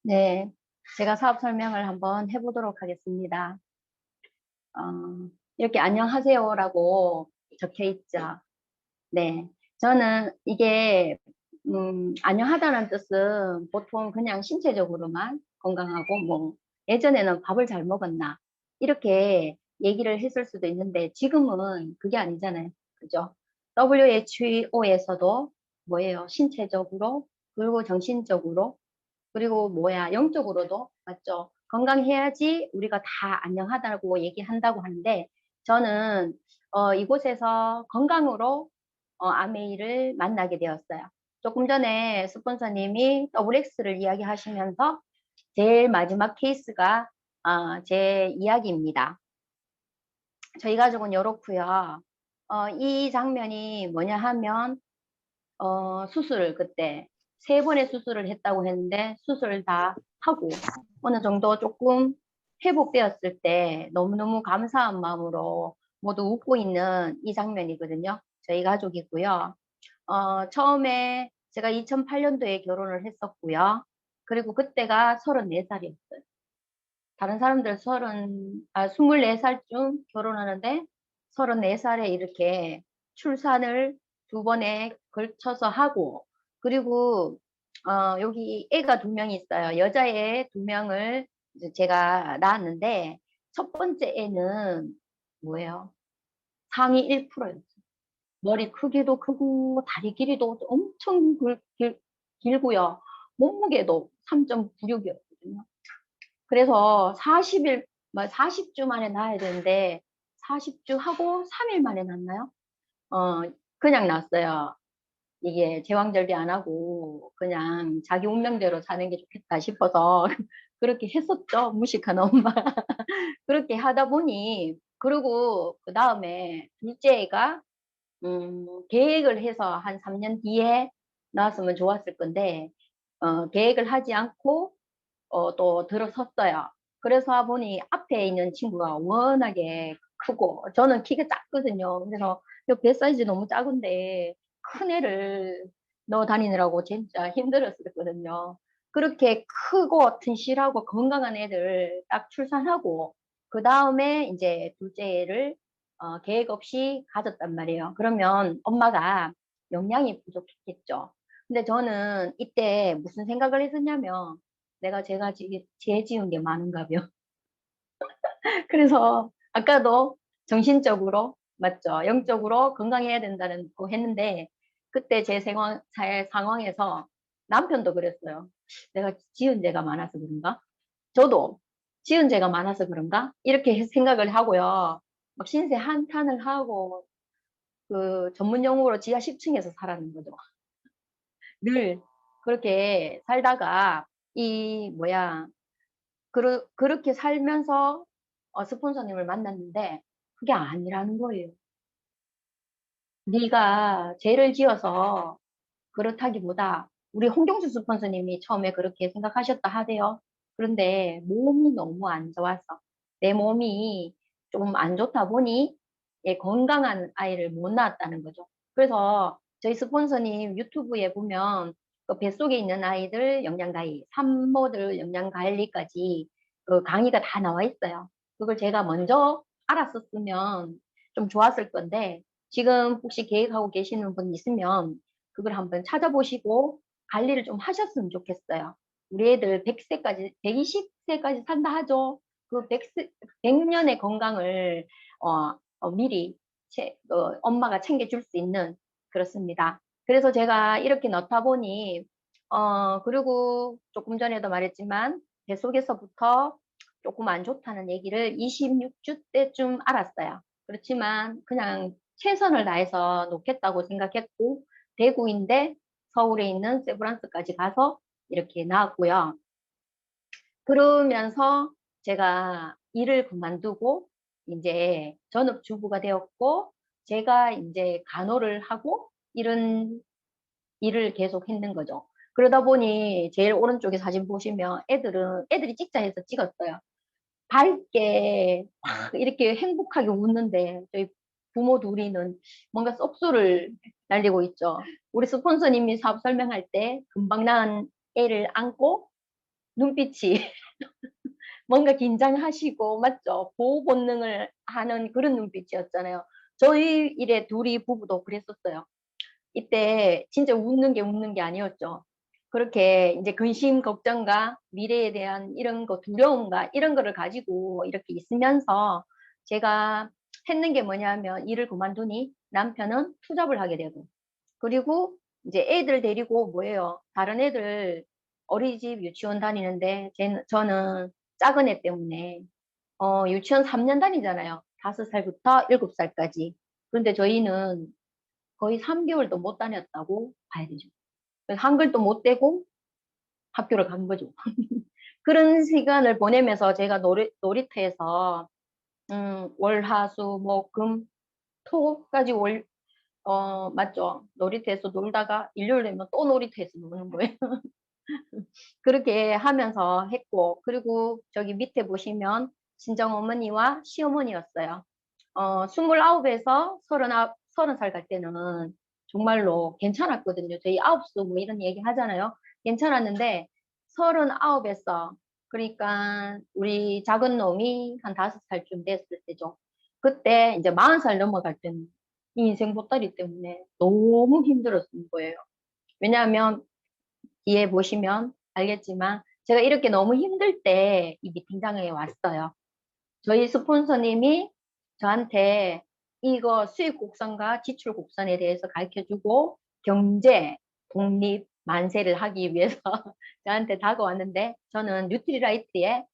네, 제가 사업 설명을 한번 해보도록 하겠습니다. 이렇게 안녕하세요라고 적혀 있죠. 네, 저는 이게 안녕하다는 뜻은 보통 그냥 신체적으로만 건강하고 뭐 예전에는 밥을 잘 먹었나 이렇게 얘기를 했을 수도 있는데 지금은 그게 아니잖아요. 그죠? WHO에서도 뭐예요? 신체적으로 그리고 정신적으로 그리고 뭐야, 영적으로도 맞죠? 건강해야지 우리가 다 안녕하다고 얘기한다고 하는데 저는 이곳에서 건강으로 아메이를 만나게 되었어요. 조금 전에 스폰서님이 WX를 이야기하시면서 제일 마지막 케이스가 제 이야기입니다. 저희 가족은 이렇고요. 이 장면이 뭐냐 하면 수술 그때 세 번의 수술을 했다고 했는데 수술을 다 하고 어느 정도 조금 회복되었을 때 너무너무 감사한 마음으로 모두 웃고 있는 이 장면이거든요. 저희 가족이고요. 처음에 제가 2008년도에 결혼을 했었고요. 그리고 그때가 34살이었어요. 다른 사람들 24살쯤 결혼하는데 34살에 이렇게 출산을 두 번에 걸쳐서 하고, 그리고, 여기 애가 두 명이 있어요. 여자애 두 명을 이제 제가 낳았는데, 첫 번째 애는 뭐예요? 상위 1%였어요. 머리 크기도 크고, 다리 길이도 엄청 길고요. 몸무게도 3.96이었거든요. 그래서 40일, 40주 만에 낳아야 되는데, 40주 하고 3일 만에 낳나요? 어, 그냥 낳았어요. 이게 제왕절개 안 하고, 그냥 자기 운명대로 사는 게 좋겠다 싶어서, 그렇게 했었죠. 무식한 엄마. 그렇게 하다 보니, 그리고 그 다음에 둘째 애가, 계획을 해서 한 3년 뒤에 나왔으면 좋았을 건데, 계획을 하지 않고, 또 들어섰어요. 그래서 보니 앞에 있는 친구가 워낙에 크고 저는 키가 작거든요. 그래서 배 사이즈 너무 작은데 큰 애를 넣어 다니느라고 진짜 힘들었었거든요. 그렇게 크고 튼실하고 건강한 애들 딱 출산하고 그 다음에 이제 둘째 애를 계획 없이 가졌단 말이에요. 그러면 엄마가 영양이 부족했겠죠. 근데 저는 이때 무슨 생각을 했었냐면 내가 제가 죄 지은 게 많은가요? 그래서 아까도 정신적으로 맞죠? 영적으로 건강해야 된다는 거 했는데 그때 제 상황에서 남편도 그랬어요. 내가 지은 죄가 많아서 그런가? 저도 지은 죄가 많아서 그런가? 이렇게 생각을 하고요. 막 신세 한탄을 하고 그 전문 용어로 지하 10층에서 살았는 거죠. 늘 그렇게 살다가 이 뭐야 그렇게 살면서 스폰서님을 만났는데 그게 아니라는 거예요. 네가 죄를 지어서 그렇다기보다 우리 홍경수 스폰서님이 처음에 그렇게 생각하셨다 하대요. 그런데 몸이 너무 안 좋아서 내 몸이 좀 안 좋다 보니 건강한 아이를 못 낳았다는 거죠. 그래서 저희 스폰서님 유튜브에 보면 그 뱃속에 있는 아이들 영양가위, 산모들 영양관리까지 그 강의가 다 나와 있어요. 그걸 제가 먼저 알았었으면 좀 좋았을 건데 지금 혹시 계획하고 계시는 분 있으면 그걸 한번 찾아보시고 관리를 좀 하셨으면 좋겠어요. 우리 애들 100세까지, 120세까지 산다 하죠. 그 100년의 건강을 미리 엄마가 챙겨줄 수 있는 그렇습니다. 그래서 제가 이렇게 넣다 보니 그리고 조금 전에도 말했지만 뱃속에서부터 조금 안 좋다는 얘기를 26주 때쯤 알았어요. 그렇지만 그냥 최선을 다해서 놓겠다고 생각했고 대구인데 서울에 있는 세브란스까지 가서 이렇게 나왔고요. 그러면서 제가 일을 그만두고 이제 전업주부가 되었고 제가 이제 간호를 하고 이런 일을 계속 했는 거죠. 그러다 보니 제일 오른쪽에 사진 보시면 애들이 찍자해서 찍었어요. 밝게 막 이렇게 행복하게 웃는데 저희 부모 둘이는 뭔가 썩소를 날리고 있죠. 우리 스폰서님이 사업 설명할 때 금방 낳은 애를 안고 눈빛이 뭔가 긴장하시고 맞죠? 보호 본능을 하는 그런 눈빛이었잖아요. 저희 일에 둘이 부부도 그랬었어요. 이때 진짜 웃는 게 아니었죠. 그렇게 이제 근심, 걱정과 미래에 대한 이런 거, 두려움과 이런 거를 가지고 이렇게 있으면서 제가 했는 게 뭐냐면 일을 그만두니 남편은 투잡을 하게 되고 그리고 이제 애들 데리고 뭐예요? 다른 애들 어린이집 유치원 다니는데 저는 작은 애 때문에 유치원 3년 다니잖아요. 5살부터 7살까지. 그런데 저희는 거의 3개월도 못 다녔다고 봐야 되죠. 한글도 못 떼고 학교를 간 거죠. 그런 시간을 보내면서 제가 놀이터에서 월, 화, 수, 목, 금, 토까지 맞죠. 놀이터에서 놀다가 일요일 되면 또 놀이터에서 노는 거예요. 그렇게 하면서 했고, 그리고 저기 밑에 보시면 친정어머니와 시어머니였어요. 29에서 30살 갈 때는 정말로 괜찮았거든요. 저희 아홉수 뭐 이런 얘기 하잖아요. 괜찮았는데 39에서 그러니까 우리 작은 놈이 한 5살쯤 됐을 때죠. 그때 이제 40살 넘어갈 때는 이 인생 보따리 때문에 너무 힘들었던 거예요. 왜냐하면 뒤에 보시면 알겠지만 제가 이렇게 너무 힘들 때 이 미팅장에 왔어요. 저희 스폰서님이 저한테 이거 수입 곡선과 지출 곡선에 대해서 가르쳐 주고 경제, 독립, 만세를 하기 위해서 저한테 다가왔는데 저는 뉴트리라이트에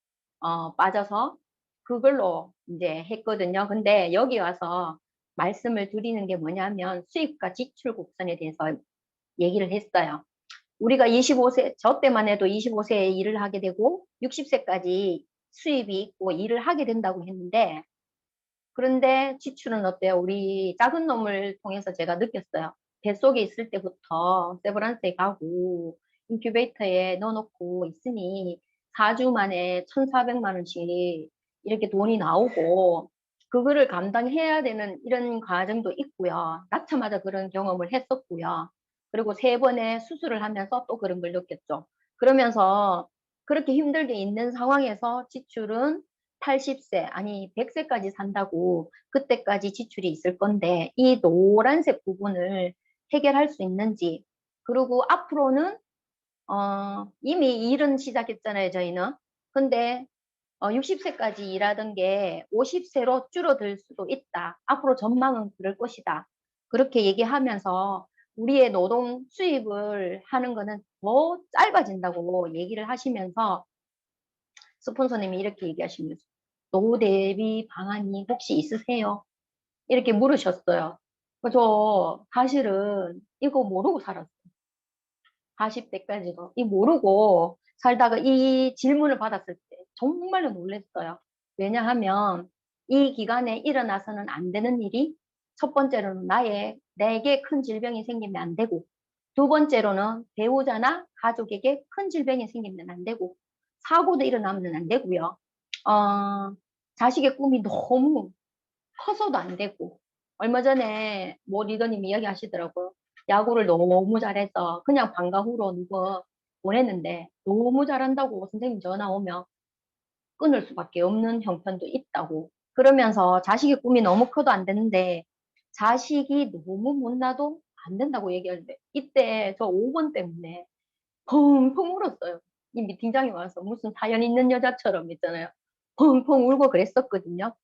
빠져서 그걸로 이제 했거든요. 근데 여기 와서 말씀을 드리는 게 뭐냐면 수입과 지출 곡선에 대해서 얘기를 했어요. 우리가 25세, 저 때만 해도 25세에 일을 하게 되고 60세까지 수입이 있고 일을 하게 된다고 했는데 그런데 지출은 어때요? 우리 작은 놈을 통해서 제가 느꼈어요. 뱃속에 있을 때부터 세브란스에 가고 인큐베이터에 넣어놓고 있으니 4주 만에 1,400만 원씩 이렇게 돈이 나오고 그거를 감당해야 되는 이런 과정도 있고요. 낳자마자 그런 경험을 했었고요. 그리고 3번의 수술을 하면서 또 그런 걸 느꼈죠. 그러면서 그렇게 힘들게 있는 상황에서 지출은 80세, 아니 100세까지 산다고 그때까지 지출이 있을 건데 이 노란색 부분을 해결할 수 있는지 그리고 앞으로는 이미 일은 시작했잖아요, 저희는. 근데 60세까지 일하던 게 50세로 줄어들 수도 있다. 앞으로 전망은 그럴 것이다. 그렇게 얘기하면서 우리의 노동 수입을 하는 거는 더 짧아진다고 얘기를 하시면서 스폰서님이 이렇게 얘기하시면서 노후 대비 방안이 혹시 있으세요? 이렇게 물으셨어요. 저 사실은 이거 모르고 살았어요. 40대까지도. 이 모르고 살다가 이 질문을 받았을 때 정말로 놀랐어요. 왜냐하면 이 기간에 일어나서는 안 되는 일이 첫 번째로는 내게 큰 질병이 생기면 안 되고 두 번째로는 배우자나 가족에게 큰 질병이 생기면 안 되고 사고도 일어나면 안 되고요. 자식의 꿈이 너무 커서도 안 되고 얼마 전에 모 리더님이 이야기하시더라고요. 야구를 너무 잘해서 그냥 방과 후로 누구 보냈는데 너무 잘한다고 선생님 전화 오면 끊을 수밖에 없는 형편도 있다고. 그러면서 자식의 꿈이 너무 커도 안 되는데 자식이 너무 못나도 안 된다고 얘기하는데 이때 저 5번 때문에 펑펑 울었어요. 이 미팅장에 와서 무슨 사연 있는 여자처럼 있잖아요. 펑펑 울고 그랬었거든요.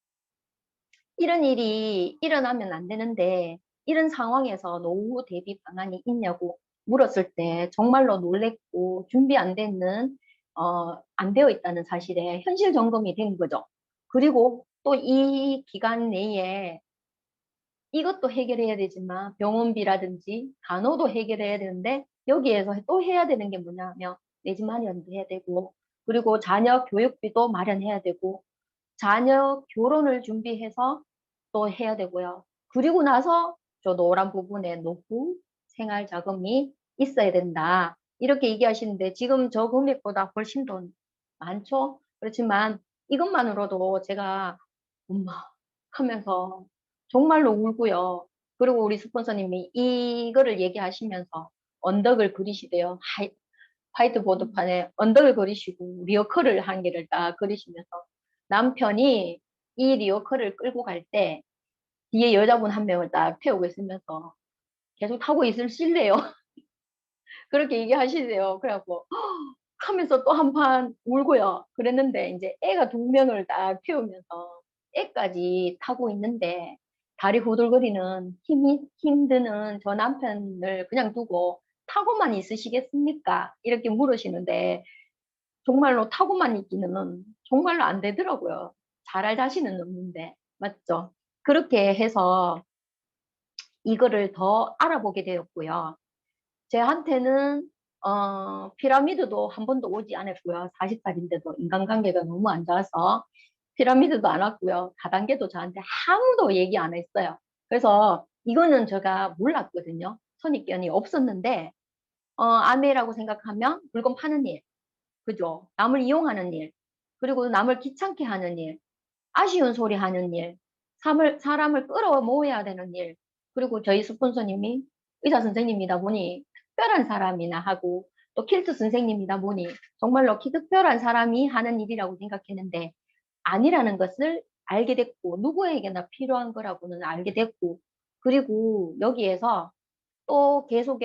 이런 일이 일어나면 안 되는데 이런 상황에서 노후 대비 방안이 있냐고 물었을 때 정말로 놀랬고 준비 안 되는 안 되어 있다는 사실에 현실 점검이 된 거죠. 그리고 또 이 기간 내에 이것도 해결해야 되지만 병원비라든지 간호도 해결해야 되는데 여기에서 또 해야 되는 게 뭐냐면 내 집 마련도 해야 되고 그리고 자녀 교육비도 마련해야 되고 자녀 결혼을 준비해서 또 해야 되고요. 그리고 나서 저 노란 부분에 노후 생활 자금이 있어야 된다. 이렇게 얘기하시는데 지금 저 금액보다 훨씬 더 많죠? 그렇지만 이것만으로도 제가 엄마 하면서 정말로 울고요. 그리고 우리 스폰서님이 이거를 얘기하시면서 언덕을 그리시대요. 화이트보드판에 언덕을 그리시고 리어커를 한 개를 딱 그리시면서 남편이 이 리어커를 끌고 갈 때 뒤에 여자분 한 명을 딱 태우고 있으면서 계속 타고 있으실래요? 그렇게 얘기하시세요. 그래갖고 하면서 또 한 판 울고요. 그랬는데 이제 애가 두 명을 딱 태우면서 애까지 타고 있는데 다리 후들거리는 힘이 힘드는 저 남편을 그냥 두고 타고만 있으시겠습니까? 이렇게 물으시는데 정말로 타고만 있기는 정말로 안 되더라고요. 잘할 자신은 없는데 맞죠? 그렇게 해서 이거를 더 알아보게 되었고요. 제한테는 피라미드도 한 번도 오지 않았고요. 40살인데도 인간관계가 너무 안 좋아서 피라미드도 안 왔고요. 다단계도 저한테 아무도 얘기 안 했어요. 그래서 이거는 제가 몰랐거든요. 선입견이 없었는데 아메라고 생각하면 물건 파는 일, 그죠? 남을 이용하는 일, 그리고 남을 귀찮게 하는 일, 아쉬운 소리 하는 일, 사람을 끌어모아야 되는 일, 그리고 저희 스폰서님이 의사 선생님이다 보니 특별한 사람이나 하고 또 킬트 선생님이다 보니 정말로 특별한 사람이 하는 일이라고 생각했는데 아니라는 것을 알게 됐고 누구에게나 필요한 거라고는 알게 됐고 그리고 여기에서 또 계속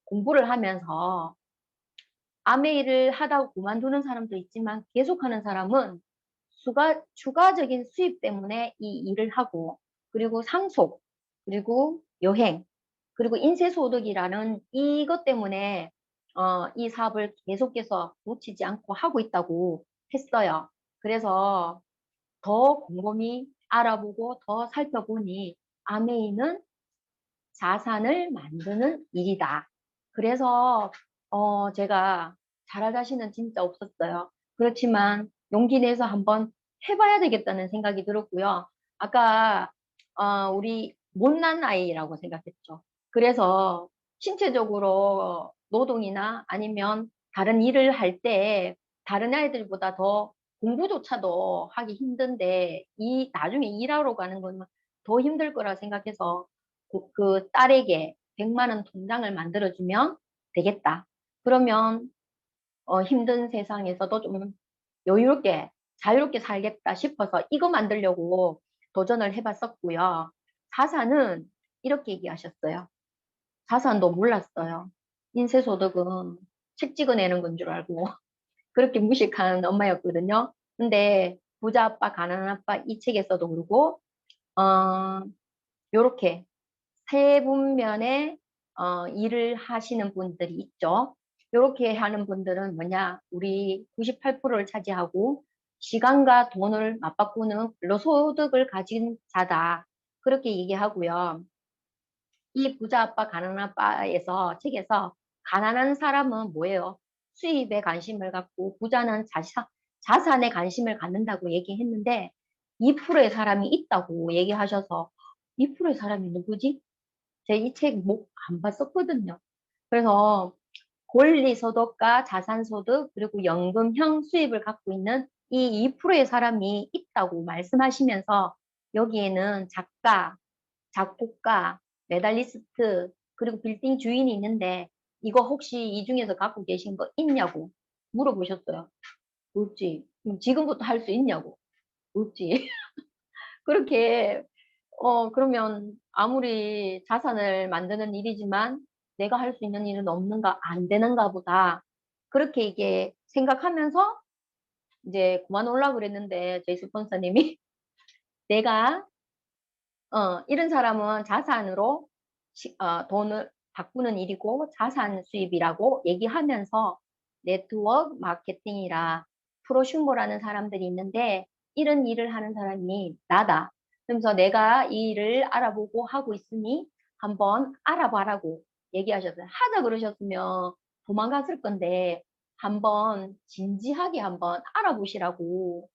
공부를 하면서 아메이를 하다가 그만두는 사람도 있지만 계속하는 사람은 추가적인 수입 때문에 이 일을 하고 그리고 상속 그리고 여행 그리고 인쇄소득이라는 이것 때문에 이 사업을 계속해서 놓치지 않고 하고 있다고 했어요. 그래서 더 곰곰이 알아보고 더 살펴보니 아메이는 자산을 만드는 일이다. 그래서 제가 잘할 자신은 진짜 없었어요. 그렇지만 용기 내서 한번 해봐야 되겠다는 생각이 들었고요. 아까 우리 못난 아이라고 생각했죠. 그래서 신체적으로 노동이나 아니면 다른 일을 할 때 다른 아이들보다 더 공부조차도 하기 힘든데 이 나중에 일하러 가는 건 더 힘들 거라 생각해서 그 딸에게 100만 원 통장을 만들어주면 되겠다. 그러면 힘든 세상에서도 좀 여유롭게 자유롭게 살겠다 싶어서 이거 만들려고 도전을 해봤었고요. 자산은 이렇게 얘기하셨어요. 자산도 몰랐어요. 인쇄소득은 책 찍어내는 건 줄 알고 그렇게 무식한 엄마였거든요. 근데 부자 아빠, 가난한 아빠 이 책에서도 그러고 요렇게 세 분면의 일을 하시는 분들이 있죠. 이렇게 하는 분들은 뭐냐? 우리 98%를 차지하고 시간과 돈을 맞바꾸는 근로소득을 가진 자다. 그렇게 얘기하고요. 이 부자 아빠, 가난한 아빠에서 책에서 가난한 사람은 뭐예요? 수입에 관심을 갖고 부자는 자산에 관심을 갖는다고 얘기했는데 2%의 사람이 있다고 얘기하셔서 2%의 사람이 누구지? 제 이 책 목 안 봤었거든요. 그래서 권리소득과 자산소득 그리고 연금형 수입을 갖고 있는 이 2%의 사람이 있다고 말씀하시면서 여기에는 작가, 작곡가, 메달리스트 그리고 빌딩 주인이 있는데 이거 혹시 이 중에서 갖고 계신 거 있냐고 물어보셨어요. 없지. 그럼 지금부터 할 수 있냐고. 없지. 그렇게 그러면 아무리 자산을 만드는 일이지만 내가 할 수 있는 일은 없는가, 안 되는가 보다. 그렇게 이게 생각하면서 이제 그만오려고 그랬는데, 저희 스폰서님이 내가, 이런 사람은 자산으로 돈을 바꾸는 일이고 자산 수입이라고 얘기하면서 네트워크 마케팅이라 프로슈머라는 사람들이 있는데 이런 일을 하는 사람이 나다. 그러면서 내가 이 일을 알아보고 하고 있으니 한번 알아봐라고 얘기하셨어요. 하자 그러셨으면 도망갔을 건데 한번 진지하게 한번 알아보시라고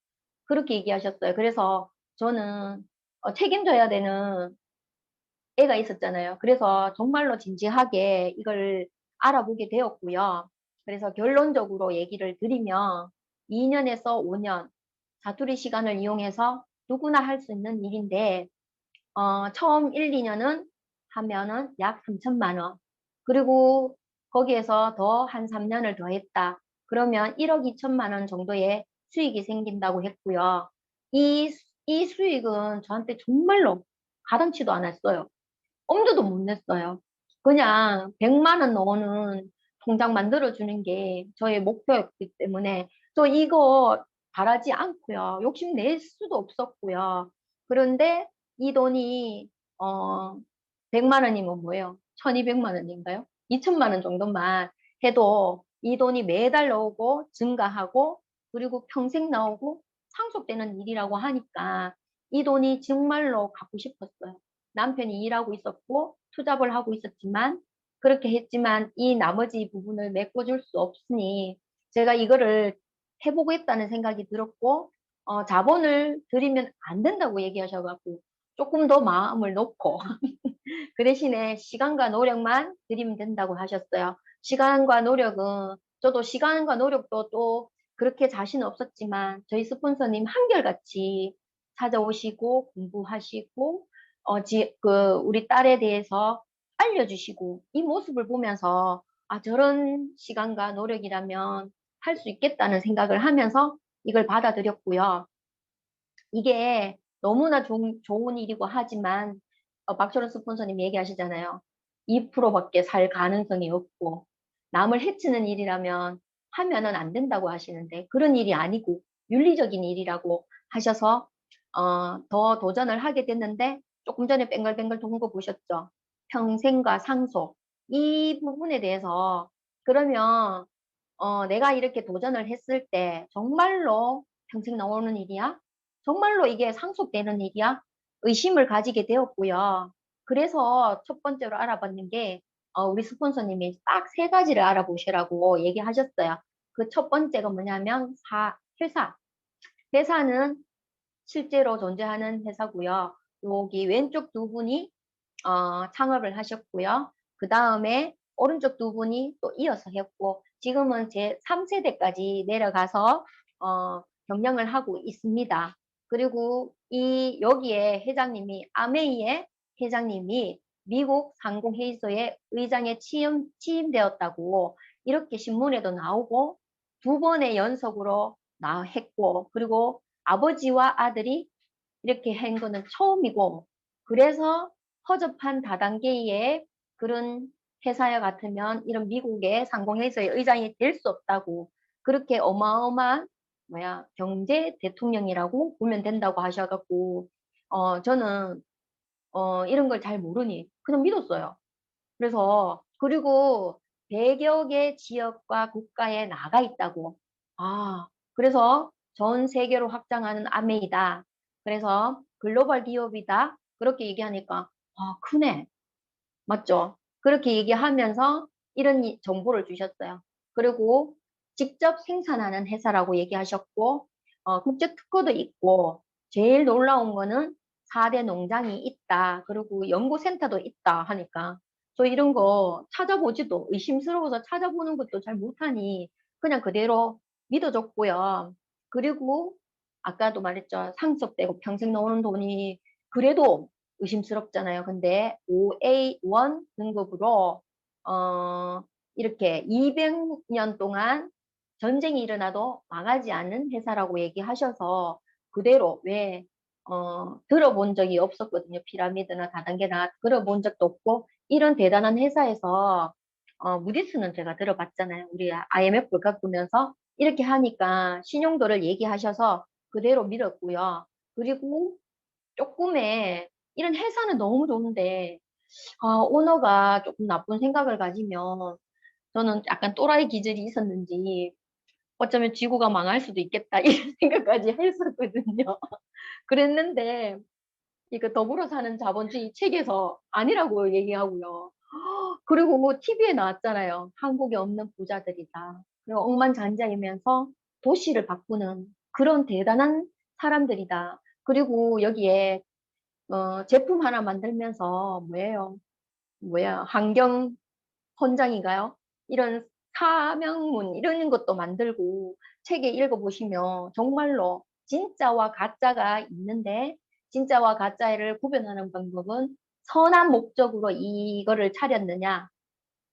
그렇게 얘기하셨어요. 그래서 저는 책임져야 되는 애가 있었잖아요. 그래서 정말로 진지하게 이걸 알아보게 되었고요. 그래서 결론적으로 얘기를 드리면 2년에서 5년 자투리 시간을 이용해서 누구나 할 수 있는 일인데 처음 1, 2년은 하면은 약 3천만 원. 그리고 거기에서 더 한 3년을 더 했다. 그러면 1억 2천만 원 정도의 수익이 생긴다고 했고요. 이, 이 수익은 저한테 정말로 가당치도 않았어요. 엄두도 못 냈어요. 그냥 100만 원 넣어는 통장 만들어주는 게 저의 목표였기 때문에 저 이거 바라지 않고요. 욕심낼 수도 없었고요. 그런데 이 돈이 100만 원이면 뭐예요? 1200만 원인가요? 2천만 원 정도만 해도 이 돈이 매달 나오고 증가하고 그리고 평생 나오고 상속되는 일이라고 하니까 이 돈이 정말로 갖고 싶었어요. 남편이 일하고 있었고 투잡을 하고 있었지만 그렇게 했지만 이 나머지 부분을 메꿔줄 수 없으니 제가 이거를 해보겠다는 생각이 들었고 자본을 들이면 안 된다고 얘기하셔가지고 조금 더 마음을 놓고 그 대신에 시간과 노력만 들이면 된다고 하셨어요. 시간과 노력은 저도 시간과 노력도 또 그렇게 자신 없었지만 저희 스폰서님 한결같이 찾아오시고 공부하시고 우리 딸에 대해서 알려주시고 이 모습을 보면서 아 저런 시간과 노력이라면 할 수 있겠다는 생각을 하면서 이걸 받아들였고요. 이게 너무나 좋은 일이고 하지만 박철원 스폰서님 얘기하시잖아요. 2%밖에 살 가능성이 없고 남을 해치는 일이라면 하면은 안 된다고 하시는데 그런 일이 아니고 윤리적인 일이라고 하셔서 더 도전을 하게 됐는데 조금 전에 뱅글뱅글 도는 거 보셨죠? 평생과 상속 이 부분에 대해서 그러면 내가 이렇게 도전을 했을 때 정말로 평생 나오는 일이야? 정말로 이게 상속되는 일이야? 의심을 가지게 되었고요. 그래서 첫 번째로 알아봤는 게 우리 스폰서님이 딱 세 가지를 알아보시라고 얘기하셨어요. 그 첫 번째가 뭐냐면 회사. 회사는 실제로 존재하는 회사고요. 여기 왼쪽 두 분이 창업을 하셨고요. 그 다음에 오른쪽 두 분이 또 이어서 했고 지금은 제 3세대까지 내려가서 경영을 하고 있습니다. 그리고 여기에 회장님이 아메이의 회장님이 미국 상공회의소의 의장에 취임되었다고 이렇게 신문에도 나오고 두 번의 연속으로 했고 그리고 아버지와 아들이 이렇게 한 거는 처음이고 그래서 허접한 다단계의 그런 회사와 같으면 이런 미국의 상공회의소의 의장이 될 수 없다고 그렇게 어마어마한 경제 대통령이라고 보면 된다고 하셔갖고 저는 이런 걸 잘 모르니 그냥 믿었어요. 그래서 그리고 100여 개 지역과 국가에 나가 있다고. 그래서 전 세계로 확장하는 아메이다. 그래서 글로벌 기업이다. 그렇게 얘기하니까 크네. 맞죠? 그렇게 얘기하면서 이런 정보를 주셨어요. 그리고 직접 생산하는 회사라고 얘기하셨고 국제 특허도 있고 제일 놀라운 거는 4대 농장이 있다. 그리고 연구센터도 있다 하니까 저 이런 거 찾아보지도 의심스러워서 찾아보는 것도 잘 못하니 그냥 그대로 믿어줬고요. 그리고 아까도 말했죠. 상속되고 평생 나오는 돈이 그래도 의심스럽잖아요. 근데 OA1 등급으로 이렇게 200년 동안 전쟁이 일어나도 망하지 않는 회사라고 얘기하셔서 그대로 왜 들어본 적이 없었거든요. 피라미드나 다단계나 들어본 적도 없고 이런 대단한 회사에서 무디스는 제가 들어봤잖아요. 우리 IMF를 겪으면서 이렇게 하니까 신용도를 얘기하셔서 그대로 믿었고요. 그리고 조금의 이런 회사는 너무 좋은데 오너가 조금 나쁜 생각을 가지면 저는 약간 또라이 기질이 있었는지 어쩌면 지구가 망할 수도 있겠다 이런 생각까지 했었거든요. 그랬는데 이거 더불어 사는 자본주의 책에서 아니라고 얘기하고요. 그리고 뭐 TV에 나왔잖아요. 한국에 없는 부자들이다. 그리고 억만장자이면서 도시를 바꾸는 그런 대단한 사람들이다. 그리고 여기에 제품 하나 만들면서 환경 헌장인가요? 이런 사명문 이런 것도 만들고 책에 읽어보시면 정말로 진짜와 가짜가 있는데 진짜와 가짜를 구별하는 방법은 선한 목적으로 이거를 차렸느냐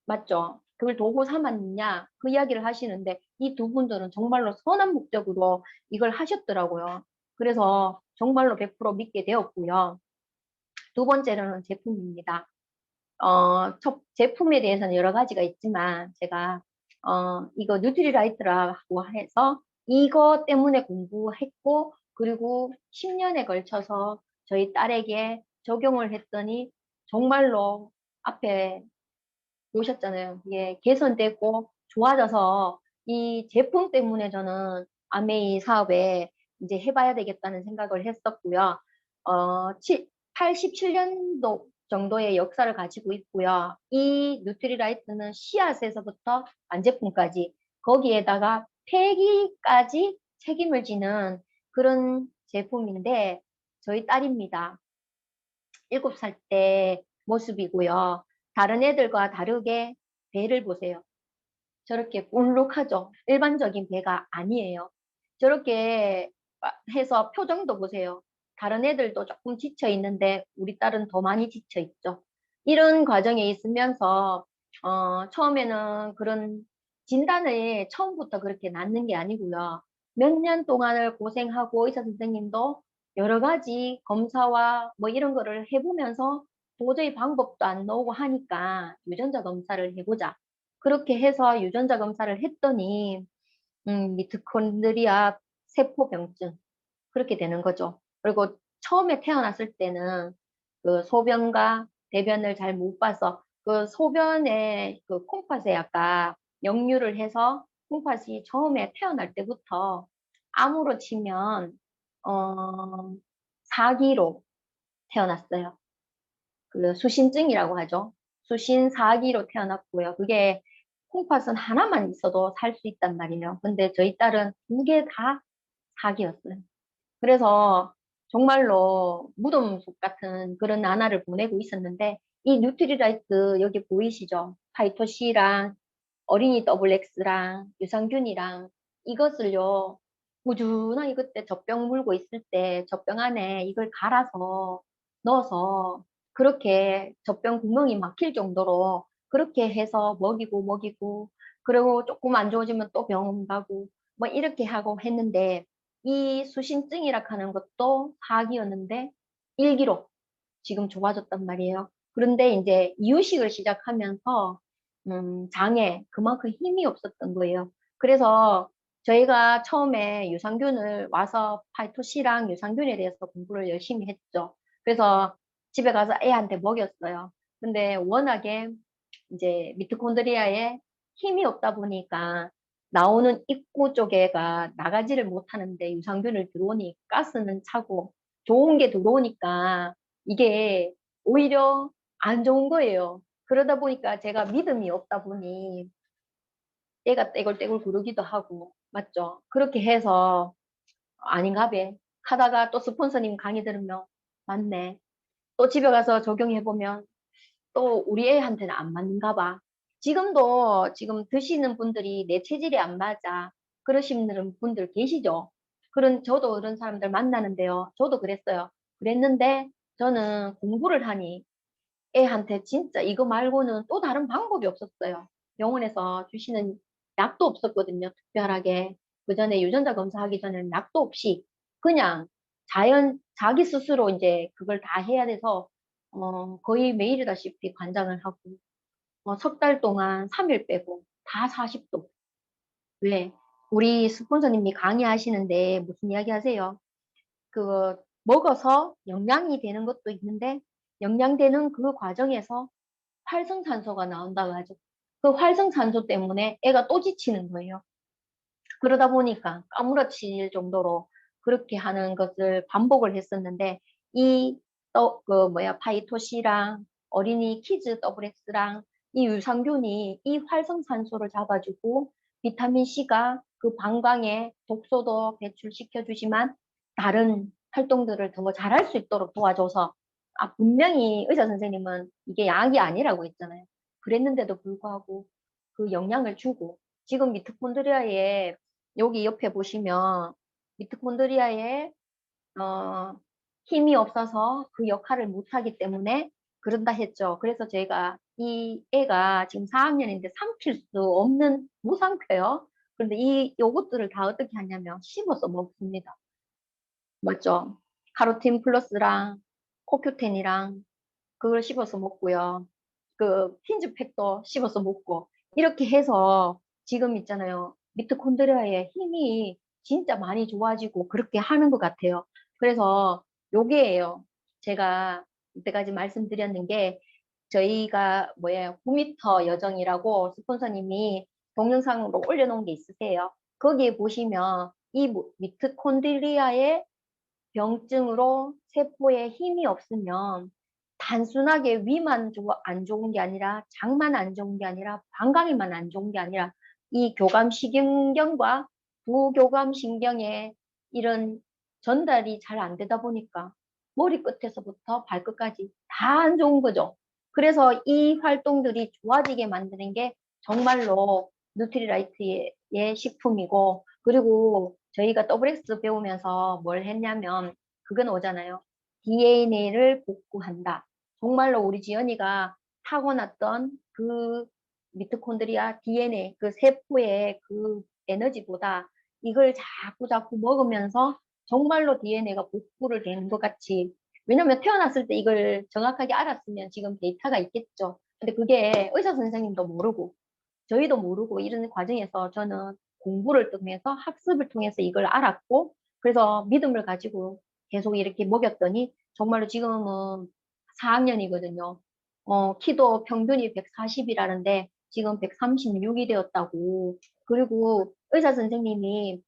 맞죠? 그걸 도구 삼았느냐 그 이야기를 하시는데 이 두 분들은 정말로 선한 목적으로 이걸 하셨더라고요. 그래서 정말로 100% 믿게 되었고요. 두 번째로는 제품입니다. 제품에 대해서는 여러 가지가 있지만 제가 이거 뉴트리라이트라고 해서 이거 때문에 공부했고 그리고 10년에 걸쳐서 저희 딸에게 적용을 했더니 정말로 앞에 보셨잖아요. 이게 개선되고 좋아져서 이 제품 때문에 저는 아메이 사업에 이제 해봐야 되겠다는 생각을 했었고요. 87년도 정도의 역사를 가지고 있고요. 이 뉴트리라이트는 씨앗에서부터 완제품까지 거기에다가 폐기까지 책임을 지는 그런 제품인데 저희 딸입니다. 7살 때 모습이고요. 다른 애들과 다르게 배를 보세요. 저렇게 볼록하죠. 일반적인 배가 아니에요. 저렇게 해서 표정도 보세요. 다른 애들도 조금 지쳐 있는데 우리 딸은 더 많이 지쳐 있죠. 이런 과정에 있으면서 처음에는 그런 진단을 처음부터 그렇게 낳는 게 아니고요. 몇 년 동안을 고생하고 의사 선생님도 여러 가지 검사와 뭐 이런 거를 해보면서 도저히 방법도 안 나오고 하니까 유전자 검사를 해보자. 그렇게 해서 유전자 검사를 했더니 미토콘드리아 세포병증 그렇게 되는 거죠. 그리고 처음에 태어났을 때는 그 소변과 대변을 잘 못 봐서 그 소변에 그 콩팥에 약간 역류를 해서 콩팥이 처음에 태어날 때부터 암으로 치면 어 4기로 태어났어요. 그 수신증이라고 하죠. 수신 4기로 태어났고요. 그게 콩팥은 하나만 있어도 살 수 있단 말이에요. 근데 저희 딸은 두 개 다 4기였어요. 그래서 정말로 무덤 속 같은 그런 나날을 보내고 있었는데 이 뉴트리라이트 여기 보이시죠? 파이토시랑 어린이 더블 X랑 유산균이랑 이것을요 꾸준하게 그때 젖병 물고 있을 때 젖병 안에 이걸 갈아서 넣어서 그렇게 젖병 구멍이 막힐 정도로 그렇게 해서 먹이고 그리고 조금 안 좋아지면 또 병원 가고 뭐 이렇게 하고 했는데 이 수신증이라 하는 것도 4기였는데 1기로 지금 좋아졌단 말이에요. 그런데 이제 이유식을 시작하면서 장에 그만큼 힘이 없었던 거예요. 그래서 저희가 처음에 유산균을 와서 파이토시랑 유산균에 대해서 공부를 열심히 했죠. 그래서 집에 가서 애한테 먹였어요. 근데 워낙에 이제 미토콘드리아에 힘이 없다 보니까 나오는 입구 쪽에가 나가지를 못하는데 유산균을 들어오니 가스는 차고 좋은 게 들어오니까 이게 오히려 안 좋은 거예요. 그러다 보니까 제가 믿음이 없다 보니 애가 떼굴떼굴 구르기도 하고 맞죠? 그렇게 해서 아닌가 봐 하다가 또 스폰서님 강의 들으면 맞네. 또 집에 가서 적용해보면 또 우리 애한테는 안 맞는가 봐. 지금도 지금 드시는 분들이 내 체질이 안 맞아. 그러시는 분들 계시죠? 저도 그런 사람들 만나는데요. 저도 그랬어요. 그랬는데 저는 공부를 하니 애한테 진짜 이거 말고는 또 다른 방법이 없었어요. 병원에서 주시는 약도 없었거든요. 특별하게. 그 전에 유전자 검사하기 전에는 약도 없이 그냥 자기 스스로 이제 그걸 다 해야 돼서, 거의 매일이다시피 관장을 하고, 석 달 동안 3일 빼고 다 40도. 왜? 우리 스폰서님이 강의하시는데 무슨 이야기 하세요? 그 먹어서 영양이 되는 것도 있는데 영양되는 그 과정에서 활성산소가 나온다고 하죠. 그 활성산소 때문에 애가 또 지치는 거예요. 그러다 보니까 까무러칠 정도로 그렇게 하는 것을 반복을 했었는데 파이토시랑 어린이 키즈 더블엑스랑 이 유산균이 이 활성산소를 잡아주고 비타민 C가 그 방광에 독소도 배출시켜 주지만 다른 활동들을 더 잘할 수 있도록 도와줘서 분명히 의사 선생님은 이게 약이 아니라고 했잖아요. 그랬는데도 불구하고 그 영향을 주고 지금 미토콘드리아에 여기 옆에 보시면 미토콘드리아에 어, 힘이 없어서 그 역할을 못하기 때문에 그런다 했죠. 그래서 제가 이 애가 지금 4학년인데 삼킬 수 없는 무상표요. 그런데 이 요것들을 다 어떻게 하냐면 씹어서 먹습니다. 맞죠? 카로틴 플러스랑 코큐텐이랑 그걸 씹어서 먹고요. 그 핀즈팩도 씹어서 먹고 이렇게 해서 지금 있잖아요. 미토콘드리아의 힘이 진짜 많이 좋아지고 그렇게 하는 것 같아요. 그래서 요게예요. 제가 이때까지 말씀드렸는 게 저희가 뭐예요? 9m 여정이라고 스폰서님이 동영상으로 올려놓은 게 있으세요. 거기에 보시면 이 미토콘드리아의 병증으로 세포에 힘이 없으면 단순하게 위만 안 좋은 게 아니라 장만 안 좋은 게 아니라 방광이만 안 좋은 게 아니라 이 교감신경과 부교감신경에 이런 전달이 잘 안 되다 보니까 머리끝에서부터 발끝까지 다 안 좋은 거죠. 그래서 이 활동들이 좋아지게 만드는 게 정말로 누트리라이트의 식품이고, 그리고 저희가 WX 배우면서 뭘 했냐면 그건 오잖아요. DNA를 복구한다. 정말로 우리 지연이가 타고났던 그 미토콘드리아 DNA, 그 세포의 그 에너지보다 이걸 자꾸 자꾸 먹으면서 정말로 DNA가 복구를 되는 것 같이. 왜냐면 태어났을 때 이걸 정확하게 알았으면 지금 데이터가 있겠죠. 근데 그게 의사 선생님도 모르고 저희도 모르고 이런 과정에서 저는 공부를 통해서 학습을 통해서 이걸 알았고, 그래서 믿음을 가지고 계속 이렇게 먹였더니 정말로 지금은 4학년이거든요. 키도 평균이 140이라는데 지금 136이 되었다고. 그리고 의사 선생님이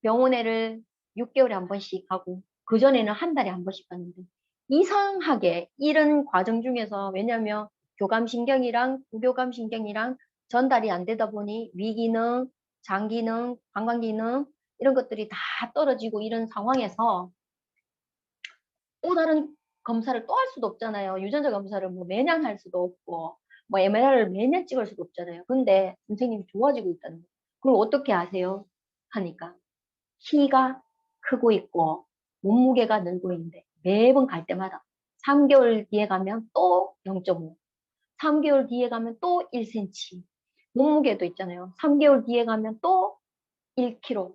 병원에를 6개월에 한 번씩 가고 그전에는 한 달에 한 번씩 갔는데 이상하게 이런 과정 중에서, 왜냐면 교감신경이랑 부교감신경이랑 전달이 안 되다 보니 위기능, 장기능, 방광기능 이런 것들이 다 떨어지고 이런 상황에서 또 다른 검사를 또 할 수도 없잖아요. 유전자 검사를 뭐 매년 할 수도 없고 뭐 MRI를 매년 찍을 수도 없잖아요. 근데 선생님이 좋아지고 있다는 거예요. 그럼 어떻게 아세요? 하니까 키가 크고 있고 몸무게가 늘고 있는데 매번 갈 때마다 3개월 뒤에 가면 또 0.5, 3개월 뒤에 가면 또 1cm, 몸무게도 있잖아요. 3개월 뒤에 가면 또 1kg,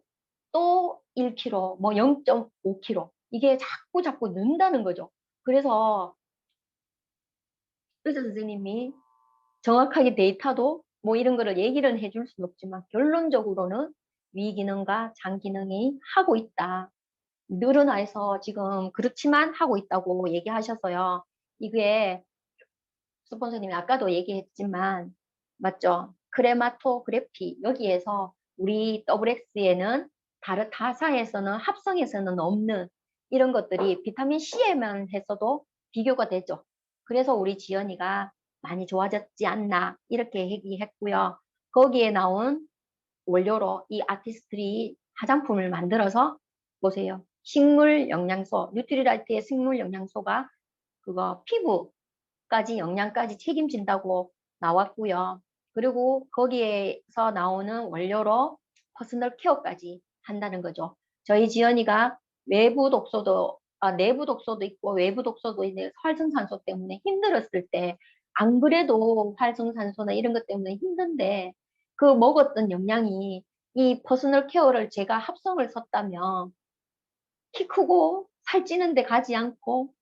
또 1kg, 뭐 0.5kg. 이게 자꾸 자꾸 는다는 거죠. 그래서 의사 선생님이 정확하게 데이터도 뭐 이런 거를 얘기를 해줄 수는 없지만 결론적으로는 위기능과 장기능이 하고 있다. 늘어나서 지금 그렇지만 하고 있다고 얘기하셔서요. 이게 스폰서님이 아까도 얘기했지만 맞죠? 크레마토그래피 여기에서 우리 WX에는 다른 타사에서는 합성에서는 없는 이런 것들이 비타민 C에만 했어도 비교가 되죠. 그래서 우리 지연이가 많이 좋아졌지 않나 이렇게 얘기했고요. 거기에 나온 원료로 이 아티스트리 화장품을 만들어서 보세요. 식물 영양소, 뉴트리라이트의 식물 영양소가 그거 피부까지 영양까지 책임진다고 나왔고요. 그리고 거기에서 나오는 원료로 퍼스널 케어까지 한다는 거죠. 저희 지연이가 외부 독소도 내부 독소도 있고 외부 독소도 있는 활성산소 때문에 힘들었을 때 안 그래도 활성산소나 이런 것 때문에 힘든데 그 먹었던 영양이 이 퍼스널 케어를 제가 합성을 섰다면 키 크고 살찌는 데 가지 않고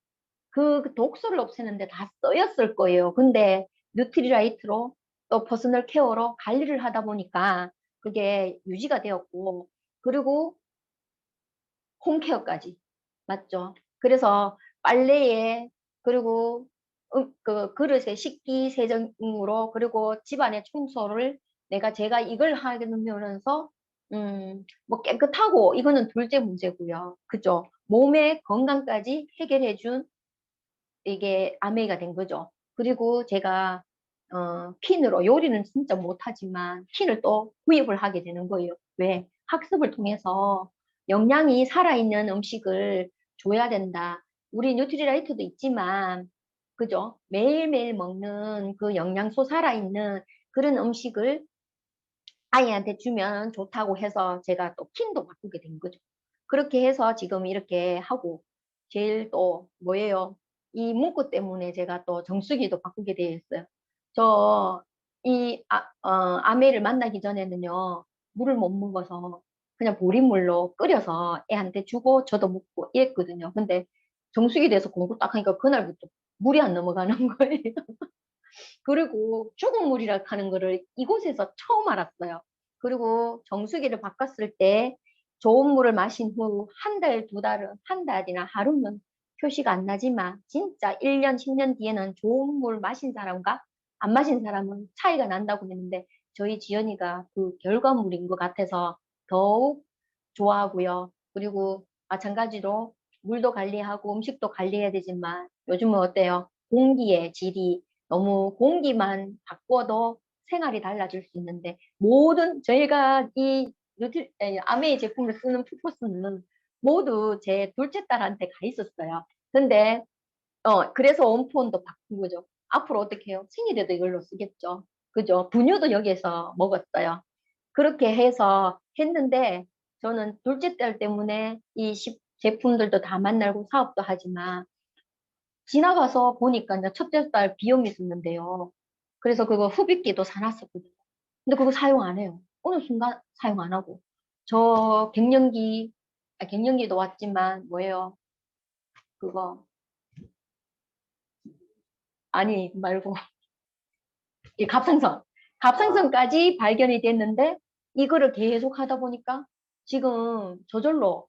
그 독소를 없애는데 다 쓰였을 거예요. 근데 뉴트리라이트로 또 퍼스널 케어로 관리를 하다 보니까 그게 유지가 되었고, 그리고 홈케어까지 맞죠? 그래서 빨래에, 그리고 그 그릇의 식기세정으로, 그리고 집안의 청소를 제가 이걸 하면서 뭐 깨끗하고 이거는 둘째 문제고요. 그죠? 몸의 건강까지 해결해 준 이게 아메이가 된 거죠. 그리고 제가 핀으로 요리는 진짜 못하지만 핀을 또 구입을 하게 되는 거예요. 왜? 학습을 통해서 영양이 살아있는 음식을 줘야 된다. 우리 뉴트리라이트도 있지만 그죠? 매일매일 먹는 그 영양소 살아있는 그런 음식을 아이한테 주면 좋다고 해서 제가 또 핀도 바꾸게 된 거죠. 그렇게 해서 지금 이렇게 하고, 제일 또 뭐예요? 이 문구 때문에 제가 또 정수기도 바꾸게 되어 있어요. 저, 아메를 만나기 전에는요, 물을 못 먹어서 그냥 보리물로 끓여서 애한테 주고 저도 먹고 이랬거든요. 근데 정수기 돼서 공부 딱 하니까 그날부터 물이 안 넘어가는 거예요. 그리고 죽은 물이라 하는 거를 이곳에서 처음 알았어요. 그리고 정수기를 바꿨을 때 좋은 물을 마신 후 한 달, 두 달은, 한 달이나 하루는 표시가 안 나지만 진짜 1년, 10년 뒤에는 좋은 물 마신 사람과 안 마신 사람은 차이가 난다고 했는데 저희 지연이가 그 결과물인 것 같아서 더욱 좋아하고요. 그리고 마찬가지로 물도 관리하고 음식도 관리해야 되지만 요즘은 어때요? 공기의 질이 너무 공기만 바꿔도 생활이 달라질 수 있는데 모든 저희가 아메이 제품을 쓰는 푸푸스는 모두 제 둘째 딸한테 가 있었어요. 근데 그래서 원폰도 바꾼 거죠. 앞으로 어떻게 해요? 생일에도 이걸로 쓰겠죠. 그죠? 분유도 여기에서 먹었어요. 그렇게 해서 했는데 저는 둘째 딸 때문에 제품들도 다 만나고 사업도 하지만 지나가서 보니까 이제 첫째 딸 비염이 있었는데요. 그래서 그거 후비끼도 사놨었거든요. 근데 그거 사용 안 해요. 어느 순간 사용 안 하고. 저 갱년기도 왔지만 뭐예요? 그거 아니 말고 이 갑상선. 갑상선까지 발견이 됐는데 이거를 계속 하다 보니까 지금 저절로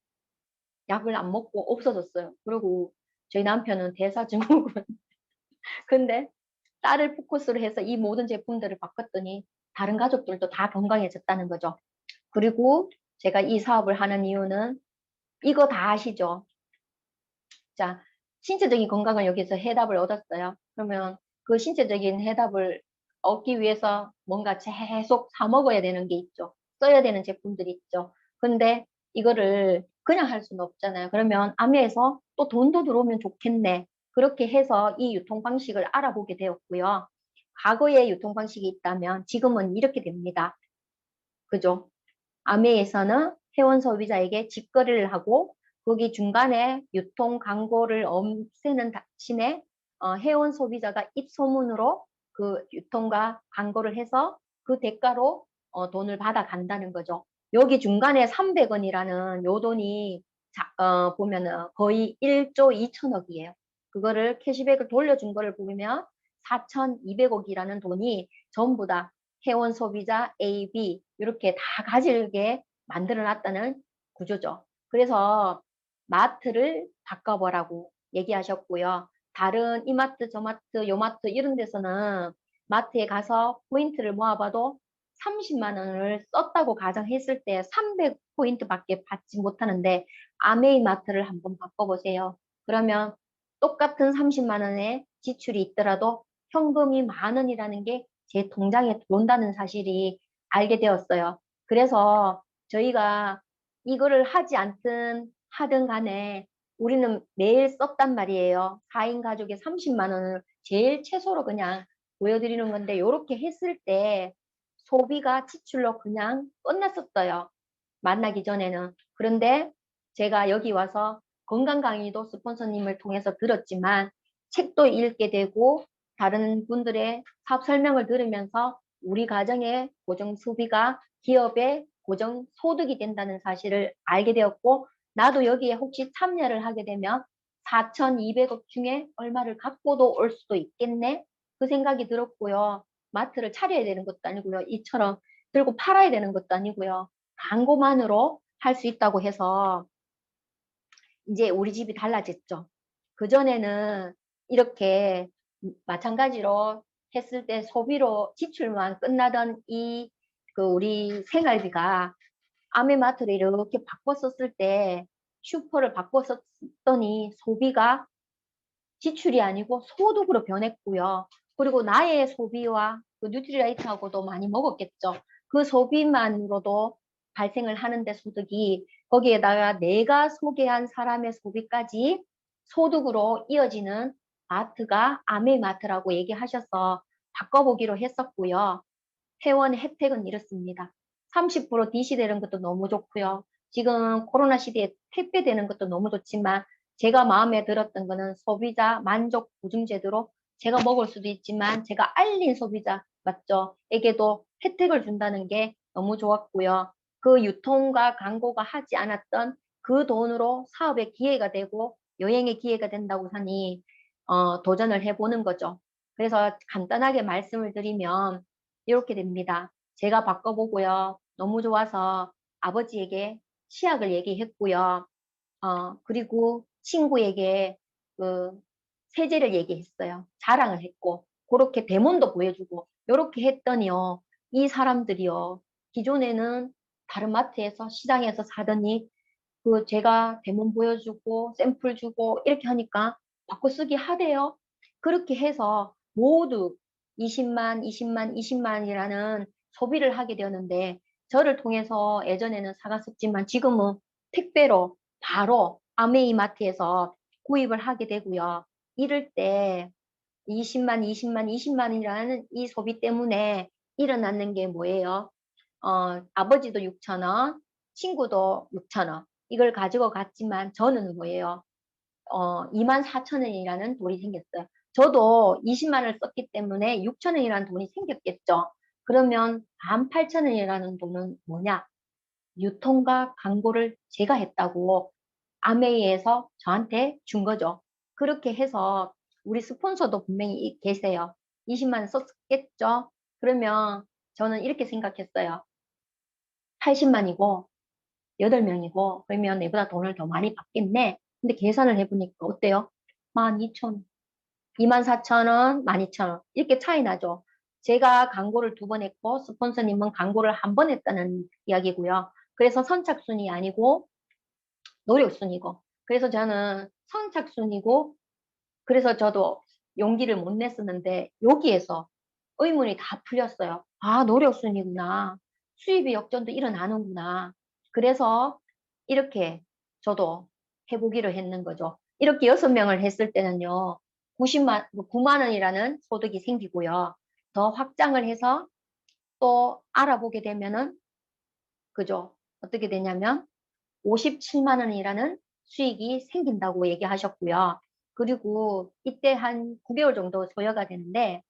약을 안 먹고 없어졌어요. 그리고 저희 남편은 대사증후군. 근데 딸을 포커스로 해서 이 모든 제품들을 바꿨더니 다른 가족들도 다 건강해졌다는 거죠. 그리고 제가 이 사업을 하는 이유는 이거 다 아시죠? 자, 신체적인 건강을 여기서 해답을 얻었어요. 그러면 그 신체적인 해답을 얻기 위해서 뭔가 계속 사 먹어야 되는 게 있죠. 써야 되는 제품들이 있죠. 근데 이거를 그냥 할 수는 없잖아요. 그러면 아메에서 또 돈도 들어오면 좋겠네. 그렇게 해서 이 유통 방식을 알아보게 되었고요. 과거에 유통 방식이 있다면 지금은 이렇게 됩니다. 그죠? 아메에서는 회원 소비자에게 직거래를 하고 거기 중간에 유통 광고를 없애는 대신에 회원 소비자가 입소문으로 그 유통과 광고를 해서 그 대가로 돈을 받아 간다는 거죠. 여기 중간에 300원이라는 요 돈이 보면은 거의 1조 2천억이에요. 그거를 캐시백을 돌려준 거를 보면 4,200억이라는 돈이 전부 다 회원 소비자 A, B 이렇게 다 가지게 만들어 놨다는 구조죠. 그래서 마트를 바꿔보라고 얘기하셨고요. 다른 이마트, 저마트, 요마트 이런 데서는 마트에 가서 포인트를 모아봐도 30만 원을 썼다고 가정했을 때 300포인트밖에 받지 못하는데 아메이 마트를 한번 바꿔보세요. 그러면 똑같은 30만 원의 지출이 있더라도 현금이 만 원이라는 게 제 통장에 들어온다는 사실이 알게 되었어요. 그래서 저희가 이거를 하지 않든 하든 간에 우리는 매일 썼단 말이에요. 4인 가족에 30만 원을 제일 최소로 그냥 보여드리는 건데 이렇게 했을 때 소비가 지출로 그냥 끝났었어요. 만나기 전에는. 그런데 제가 여기 와서 건강 강의도 스폰서님을 통해서 들었지만 책도 읽게 되고 다른 분들의 사업 설명을 들으면서 우리 가정의 고정 소비가 기업의 고정 소득이 된다는 사실을 알게 되었고 나도 여기에 혹시 참여를 하게 되면 4,200억 중에 얼마를 갖고도 올 수도 있겠네? 그 생각이 들었고요. 마트를 차려야 되는 것도 아니고요. 이처럼 들고 팔아야 되는 것도 아니고요. 광고만으로 할 수 있다고 해서 이제 우리 집이 달라졌죠. 그전에는 이렇게 마찬가지로 했을 때 소비로 지출만 끝나던 우리 생활비가 아메마트를 이렇게 바꿨었을 때 슈퍼를 바꿨었더니 소비가 지출이 아니고 소득으로 변했고요. 그리고 나의 소비와 그 뉴트리라이트하고도 많이 먹었겠죠. 그 소비만으로도 발생을 하는데 소득이 거기에다가 내가 소개한 사람의 소비까지 소득으로 이어지는 마트가 아메마트라고 얘기하셔서 바꿔보기로 했었고요. 회원 혜택은 이렇습니다. 30% DC 되는 것도 너무 좋고요. 지금 코로나 시대에 택배 되는 것도 너무 좋지만 제가 마음에 들었던 거는 소비자 만족 보증 제도로 제가 먹을 수도 있지만 제가 알린 소비자 맞죠? 에게도 혜택을 준다는 게 너무 좋았고요. 그 유통과 광고가 하지 않았던 그 돈으로 사업의 기회가 되고 여행의 기회가 된다고 하니 도전을 해보는 거죠. 그래서 간단하게 말씀을 드리면 이렇게 됩니다. 제가 바꿔보고요. 너무 좋아서 아버지에게 치약을 얘기했고요. 그리고 친구에게 그 세제를 얘기했어요. 자랑을 했고, 그렇게 대문도 보여주고, 이렇게 했더니요. 이 사람들이요. 기존에는 다른 마트에서 시장에서 사더니 그 제가 대문 보여주고 샘플 주고 이렇게 하니까 바꿔쓰기 하래요. 그렇게 해서 모두 20만, 20만, 20만이라는 소비를 하게 되었는데 저를 통해서 예전에는 사갔었지만 지금은 택배로 바로 아메이마트에서 구입을 하게 되고요. 이럴 때 20만, 20만, 20만이라는 이 소비 때문에 일어나는 게 뭐예요? 아버지도 6천 원, 친구도 6천 원. 이걸 가지고 갔지만 저는 뭐예요? 2만 4천 원이라는 돈이 생겼어요. 저도 20만 원을 썼기 때문에 6천 원이라는 돈이 생겼겠죠. 그러면 18,000 원이라는 돈은 뭐냐? 유통과 광고를 제가 했다고 아메이에서 저한테 준 거죠. 그렇게 해서 우리 스폰서도 분명히 계세요. 20만 원 썼겠죠? 그러면 저는 이렇게 생각했어요. 80만이고 8명이고 그러면 내보다 돈을 더 많이 받겠네. 근데 계산을 해보니까 어때요? 12,000원, 24,000원, 12,000원 이렇게 차이 나죠. 제가 광고를 2번 했고 스폰서님은 광고를 1번 했다는 이야기고요. 그래서 선착순이 아니고 노력순이고 그래서 저는 선착순이고 그래서 저도 용기를 못 냈었는데 여기에서 의문이 다 풀렸어요. 아, 노력순이구나. 수입의 역전도 일어나는구나. 그래서 이렇게 저도 해보기로 했는 거죠. 이렇게 6명을 했을 때는요. 9만 원이라는 소득이 생기고요. 더 확장을 해서 또 알아보게 되면은 그죠? 어떻게 되냐면 57만 원이라는 수익이 생긴다고 얘기하셨고요. 그리고 이때 한 9개월 정도 소요가 되는데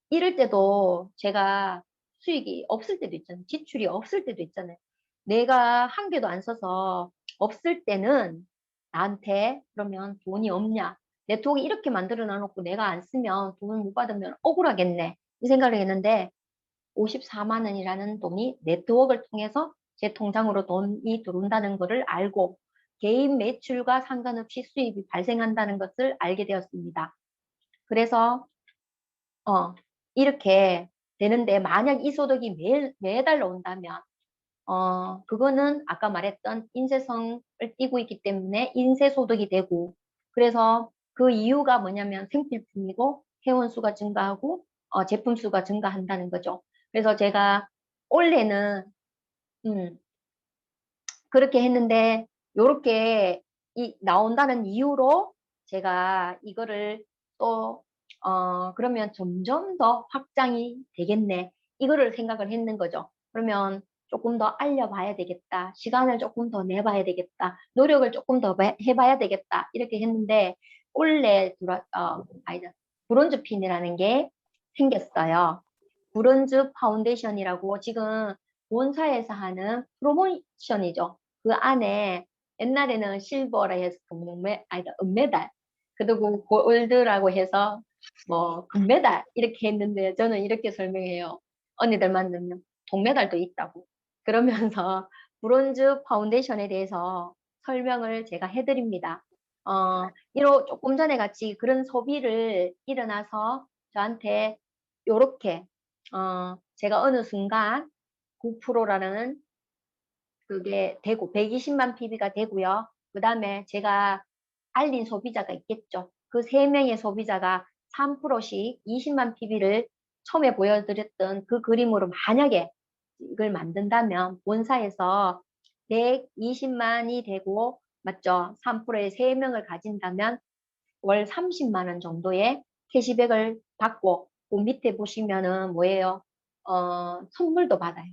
이럴 때도 제가 수익이 없을 때도 있잖아요. 지출이 없을 때도 있잖아요. 내가 한 개도 안 써서 없을 때는 나한테 그러면 돈이 없냐? 내 돈이 이렇게 만들어 놔놓고 내가 안 쓰면 돈을 못 받으면 억울하겠네. 이 생각을 했는데 54만 원이라는 돈이 네트워크를 통해서 제 통장으로 돈이 들어온다는 것을 알고 개인 매출과 상관없이 수입이 발생한다는 것을 알게 되었습니다. 그래서 이렇게 되는데 만약 이 소득이 매달 나온다면 그거는 아까 말했던 인쇄성을 띠고 있기 때문에 인쇄소득이 되고 그래서 그 이유가 뭐냐면 생필품이고 회원수가 증가하고 제품 수가 증가한다는 거죠. 그래서 제가 올해는 음, 그렇게 했는데 요렇게 나온다는 이유로 제가 이거를 또 그러면 점점 더 확장이 되겠네. 이거를 생각을 했는 거죠. 그러면 조금 더 알려봐야 되겠다. 시간을 조금 더 내봐야 되겠다. 노력을 조금 더 해봐야 되겠다. 이렇게 했는데 올해 아니다. 브론즈 핀이라는 게 생겼어요. 브론즈 파운데이션이라고 지금 본사에서 하는 프로모션이죠. 그 안에 옛날에는 실버라 해서 아니다, 은메달, 그리고 골드라고 해서 뭐 금메달 이렇게 했는데 저는 이렇게 설명해요. 언니들 만나면 동메달도 있다고. 그러면서 브론즈 파운데이션에 대해서 설명을 제가 해드립니다. 조금 전에 같이 그런 소비를 일어나서 저한테 요렇게 제가 어느 순간 9%라는 그게 되고 120만 PB가 되고요. 그 다음에 제가 알린 소비자가 있겠죠. 그 3명의 소비자가 3%씩 20만 PB를 처음에 보여드렸던 그 그림으로 만약에 이걸 만든다면 본사에서 120만이 되고 맞죠? 3%의 3명을 가진다면 월 30만 원 정도의 캐시백을 받고 그 밑에 보시면은 뭐예요? 선물도 받아요.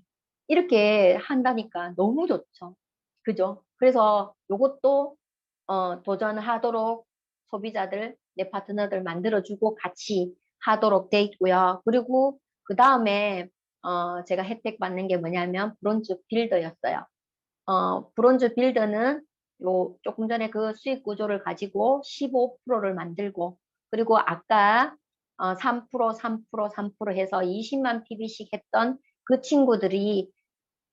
이렇게 한다니까 너무 좋죠. 그죠? 그래서 요것도 도전하도록 소비자들, 내 파트너들 만들어주고 같이 하도록 돼 있고요. 그리고 그 다음에 제가 혜택 받는 게 뭐냐면 브론즈 빌더였어요. 브론즈 빌더는 요 조금 전에 그 수익 구조를 가지고 15%를 만들고, 그리고 아까 3%, 3%, 3% 해서 20만 PB씩 했던 그 친구들이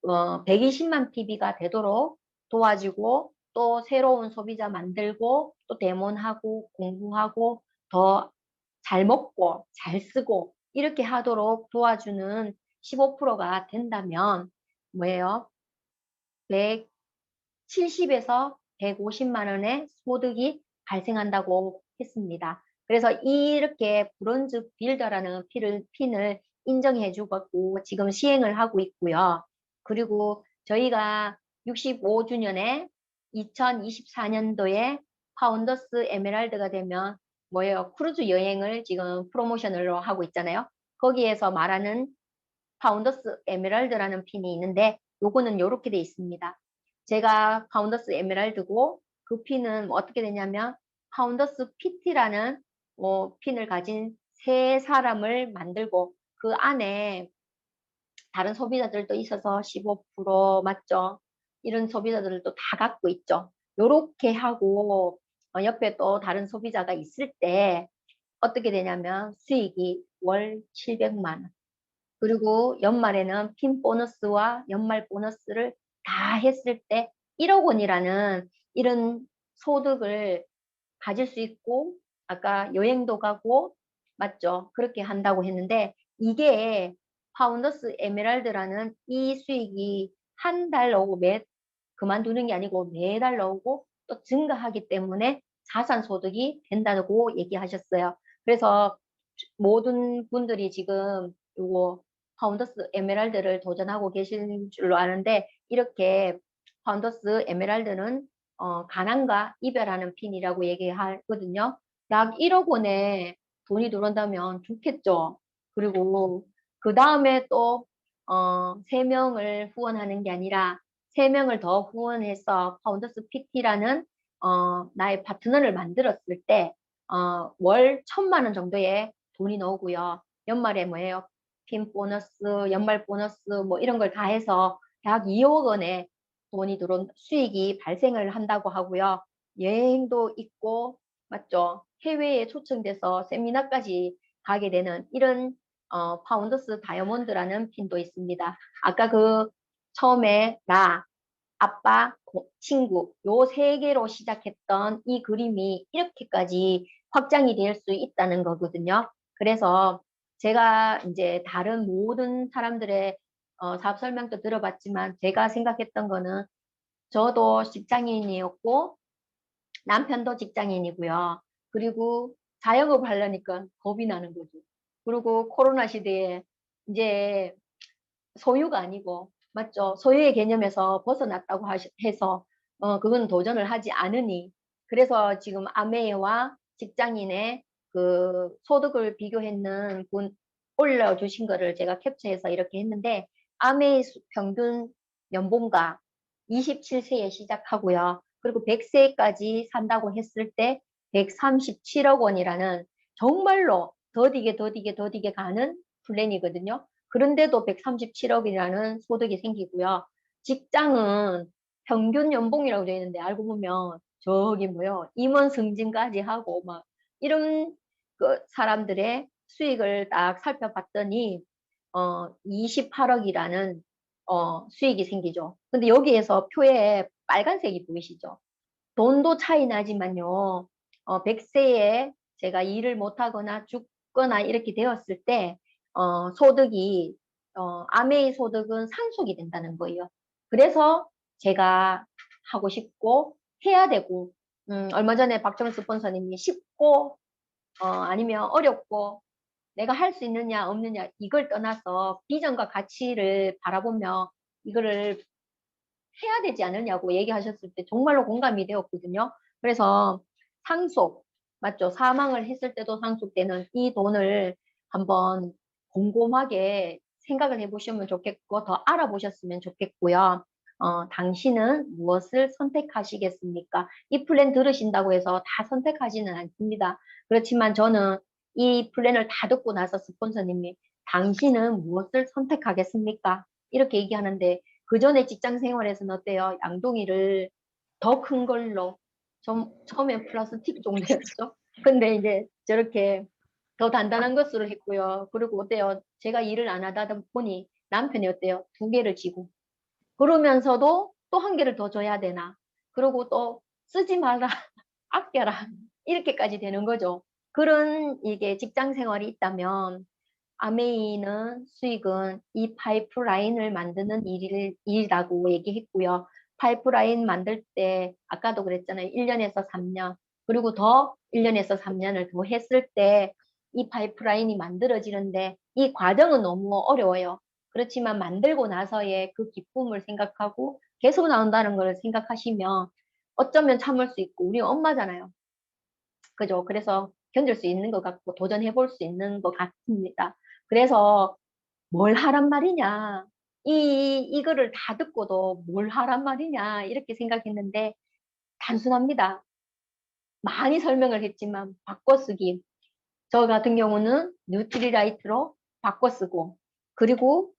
120만 PB가 되도록 도와주고, 또 새로운 소비자 만들고, 또 데몬하고 공부하고 더 잘 먹고 잘 쓰고 이렇게 하도록 도와주는 15%가 된다면 뭐예요? 170에서 150만 원의 소득이 발생한다고 했습니다. 그래서 이렇게 브론즈 빌더라는 핀을 인정해 주고 지금 시행을 하고 있고요. 그리고 저희가 65주년에 2024년도에 파운더스 에메랄드가 되면 뭐예요? 크루즈 여행을 지금 프로모션으로 하고 있잖아요. 거기에서 말하는 파운더스 에메랄드라는 핀이 있는데 요거는 요렇게 돼 있습니다. 제가 파운더스 에메랄드고 그 핀은 어떻게 되냐면 파운더스 PT라는 핀을 가진 세 사람을 만들고 그 안에 다른 소비자들도 있어서 15% 맞죠? 이런 소비자들도 다 갖고 있죠. 요렇게 하고 옆에 또 다른 소비자가 있을 때 어떻게 되냐면 수익이 월 700만 원. 그리고 연말에는 핀 보너스와 연말 보너스를 다 했을 때 1억 원이라는 이런 소득을 가질 수 있고, 아까 여행도 가고 맞죠? 그렇게 한다고 했는데 이게 파운더스 에메랄드라는 이 수익이 한 달 오고 그만두는 게 아니고 매달 나오고 또 증가하기 때문에 자산 소득이 된다고 얘기하셨어요. 그래서 모든 분들이 지금 요거 파운더스 에메랄드를 도전하고 계신 줄로 아는데, 이렇게 파운더스 에메랄드는 가난과 이별하는 핀이라고 얘기하거든요. 약 1억 원에 돈이 들어온다면 좋겠죠. 그리고 그 다음에 또 3명을 후원하는 게 아니라 3명을 더 후원해서 파운더스 PT라는 나의 파트너를 만들었을 때 월 1,000만 원 정도의 돈이 나오고요. 연말에 뭐예요? 핀 보너스, 연말 보너스 뭐 이런 걸 다 해서 약 2억 원의 돈이 들어온 수익이 발생을 한다고 하고요. 여행도 있고 맞죠? 해외에 초청돼서 세미나까지 가게 되는 이런 파운더스 다이아몬드라는 핀도 있습니다. 아까 그 처음에 나, 아빠, 친구 요 세 개로 시작했던 이 그림이 이렇게까지 확장이 될 수 있다는 거거든요. 그래서 제가 이제 다른 모든 사람들의 사업 설명도 들어봤지만 제가 생각했던 거는 저도 직장인이었고 남편도 직장인이고요. 그리고 자영업을 하려니까 겁이 나는 거죠. 그리고 코로나 시대에 이제 소유가 아니고 맞죠? 소유의 개념에서 벗어났다고 해서 그건 도전을 하지 않으니, 그래서 지금 아메이와 직장인의 그 소득을 비교했는 분 올려주신 거를 제가 캡처해서 이렇게 했는데, 아메이 평균 연봉가 27세에 시작하고요. 그리고 100세까지 산다고 했을 때 137억 원이라는 정말로 더디게 더디게 더디게 가는 플랜이거든요. 그런데도 137억이라는 소득이 생기고요. 직장은 평균 연봉이라고 되어 있는데 알고 보면 저기 뭐요, 임원 승진까지 하고 막 이런 그 사람들의 수익을 딱 살펴봤더니 28억이라는 수익이 생기죠. 근데 여기에서 표에 빨간색이 보이시죠? 돈도 차이 나지만요. 100세에 제가 일을 못하거나 죽거나 이렇게 되었을 때 소득이 아메이 소득은 상속이 된다는 거예요. 그래서 제가 하고 싶고 해야 되고, 얼마 전에 박정희 스폰서님이 쉽고 아니면 어렵고 내가 할 수 있느냐 없느냐 이걸 떠나서 비전과 가치를 바라보며 이거를 해야 되지 않느냐고 얘기하셨을 때 정말로 공감이 되었거든요. 그래서 상속, 맞죠? 사망을 했을 때도 상속되는 이 돈을 한번 곰곰하게 생각을 해보시면 좋겠고 더 알아보셨으면 좋겠고요. 당신은 무엇을 선택하시겠습니까? 이 플랜 들으신다고 해서 다 선택하지는 않습니다. 그렇지만 저는 이 플랜을 다 듣고 나서 스폰서님이 당신은 무엇을 선택하겠습니까? 이렇게 얘기하는데 그 전에 직장 생활에서는 어때요? 양동이를 더 큰 걸로 좀 처음엔 플라스틱 정도였죠. 근데 이제 저렇게 더 단단한 것으로 했고요. 그리고 어때요? 제가 일을 안 하다 보니 남편이 어때요? 두 개를 쥐고 그러면서도 또 한 개를 더 줘야 되나? 그리고 또 쓰지 말라, 아껴라 이렇게까지 되는 거죠. 그런 이게 직장 생활이 있다면 아메이는 수익은 이 파이프라인을 만드는 일이라고 얘기했고요. 파이프라인 만들 때 아까도 그랬잖아요. 1년에서 3년 그리고 더 1년에서 3년을 더 했을 때 이 파이프라인이 만들어지는데 이 과정은 너무 어려워요. 그렇지만 만들고 나서의 그 기쁨을 생각하고 계속 나온다는 걸 생각하시면 어쩌면 참을 수 있고 우리 엄마잖아요. 그죠? 그래서 견딜 수 있는 것 같고 도전해 볼 수 있는 것 같습니다. 그래서 뭘 하란 말이냐. 이거를 다 듣고도 뭘 하란 말이냐. 이렇게 생각했는데 단순합니다. 많이 설명을 했지만 바꿔쓰기. 저 같은 경우는 뉴트리라이트로 바꿔쓰고 그리고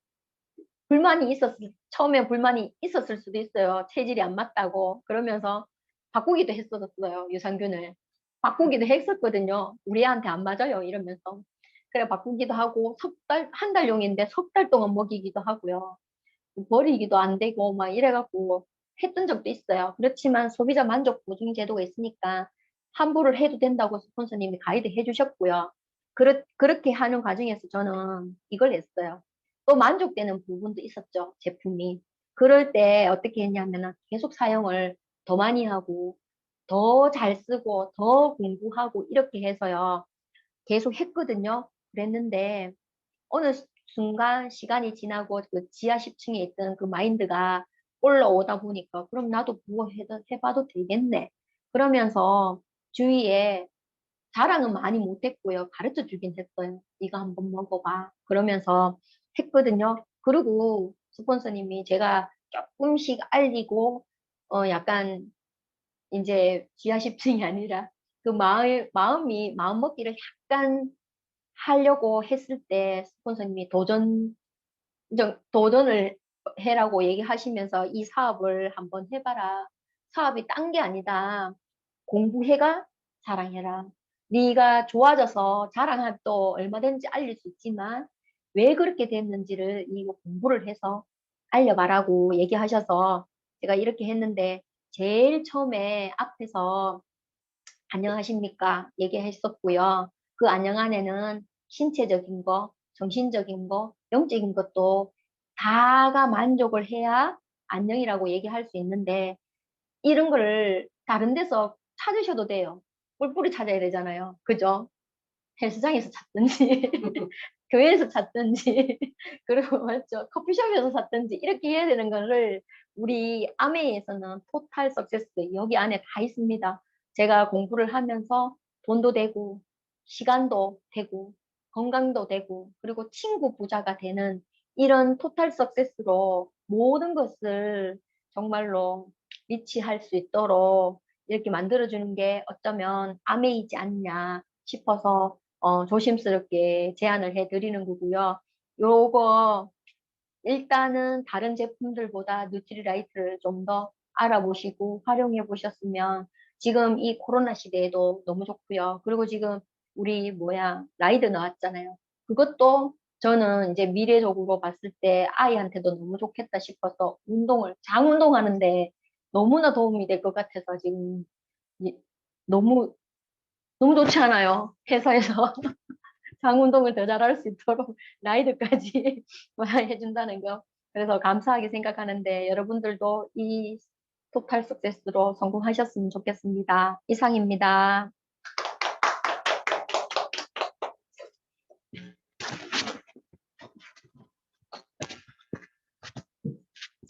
처음에 불만이 있었을 수도 있어요. 체질이 안 맞다고. 그러면서 바꾸기도 했었어요. 유산균을. 바꾸기도 했었거든요. 우리 애한테 안 맞아요. 이러면서. 그래, 바꾸기도 하고, 한 달용인데 석 달 동안 먹이기도 하고요. 버리기도 안 되고, 막 이래갖고 했던 적도 있어요. 그렇지만 소비자 만족 보증 제도가 있으니까 환불을 해도 된다고 스폰서님이 가이드 해주셨고요. 그렇게 하는 과정에서 저는 이걸 했어요. 또 만족되는 부분도 있었죠, 제품이. 그럴 때 어떻게 했냐면은 계속 사용을 더 많이 하고, 더 잘 쓰고, 더 공부하고, 이렇게 해서요. 계속 했거든요. 그랬는데, 어느 순간 시간이 지나고 그 지하 10층에 있던 그 마인드가 올라오다 보니까, 그럼 나도 뭐 해봐도 되겠네. 그러면서 주위에 자랑은 많이 못했고요. 가르쳐 주긴 했어요. 네가 한번 먹어봐. 그러면서 했거든요. 그리고 스폰서님이 제가 조금씩 알리고, 약간 이제 지하 10층이 아니라 그 마음 먹기를 약간 하려고 했을 때 스폰서님이 도전을 해라고 얘기하시면서 이 사업을 한번 해봐라. 사업이 딴 게 아니다. 공부해가 자랑해라. 네가 좋아져서 자랑할 또 얼마든지 알릴 수 있지만 왜 그렇게 됐는지를 이거 공부를 해서 알려봐라고 얘기하셔서 제가 이렇게 했는데 제일 처음에 앞에서 안녕하십니까 얘기했었고요. 그 안녕 안에는 신체적인 거, 정신적인 거, 영적인 것도 다가 만족을 해야 안녕이라고 얘기할 수 있는데 이런 거를 다른 데서 찾으셔도 돼요. 뿔뿔이 찾아야 되잖아요. 그죠? 헬스장에서 찾든지, 교회에서 찾든지, 그리고 맞죠? 커피숍에서 찾든지, 이렇게 해야 되는 거를 우리 아메이에서는 토탈 석세스, 여기 안에 다 있습니다. 제가 공부를 하면서 돈도 되고, 시간도 되고, 건강도 되고, 그리고 친구 부자가 되는 이런 토탈 석세스로 모든 것을 정말로 리치할 수 있도록 이렇게 만들어주는 게 어쩌면 아메이지 않냐 싶어서 조심스럽게 제안을 해드리는 거고요. 요거 일단은 다른 제품들보다 뉴트리라이트를 좀 더 알아보시고 활용해 보셨으면 지금 이 코로나 시대에도 너무 좋고요. 그리고 지금 우리 라이드 나왔잖아요. 그것도 저는 이제 미래적으로 봤을 때 아이한테도 너무 좋겠다 싶어서 장 운동하는데 너무나 도움이 될 것 같아서 지금 이- 너무 너무 좋지 않아요? 회사에서 장 운동을 더 잘할 수 있도록 라이드까지 해준다는 거. 그래서 감사하게 생각하는데 여러분들도 이 토탈 석세스로 성공하셨으면 좋겠습니다. 이상입니다.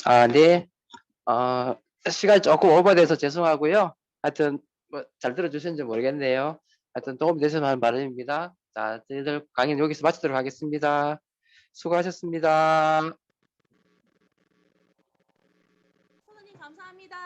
아, 네. 시간이 조금 오버돼서 죄송하고요. 하여튼 뭐잘 들어주셨는지 모르겠네요. 하여튼 도움 되셨으면 하는 바람입니다. 자, 저희들 강의는 여기서 마치도록 하겠습니다. 수고하셨습니다. 선생님 감사합니다.